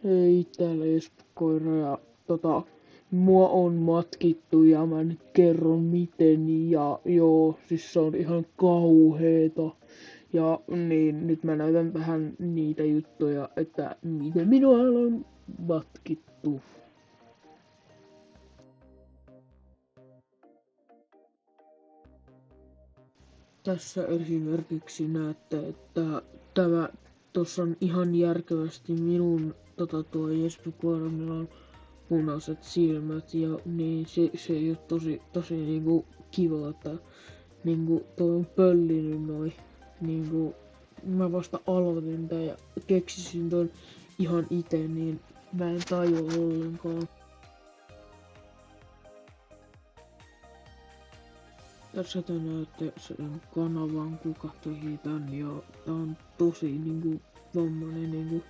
Hei, täällä Espokoira ja mua on matkittu ja mä nyt kerron miten ja joo, siis se on ihan kauheeta. Ja niin, nyt mä näytän vähän niitä juttuja, että miten minua on matkittu. Tässä esimerkiksi näette, että tämä tossa on ihan järkevästi minun tuo Jesper Koiramilla on punaiset silmät ja niin se ei oo tosi niinku kiva, että niinku toi on pöllinyt noin. Niinku mä vasta aloitin tän ja keksisin ton ihan ite, niin mä en tajua ollenkaan. Tässä te näette sen kanavan, kuka teki tän ja tää on tosi niinku tommonen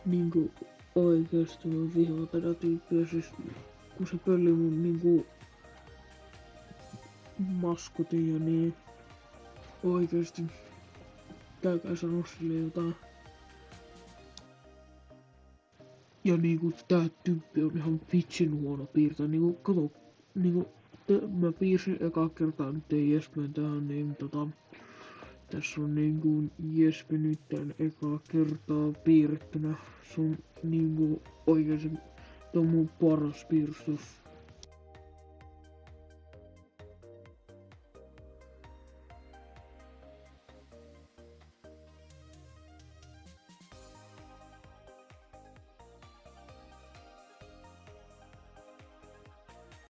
niinku oikeesti mä vihaan tätä tyyppiä, siis kun se pölli mun niinku maskotin ja niin oikeesti käykää sano sille jotain. Ja niinku tää tyyppi on ihan vitsin huono piirtäjä, niinku kato, niinku mä piirsin eka kertaa nyt Jespen tähän, niin tässä on niinku Jespe nyt tän ekaa kertaa piirrettynä sun niinku oikeesti, tää on mun paras piirustus.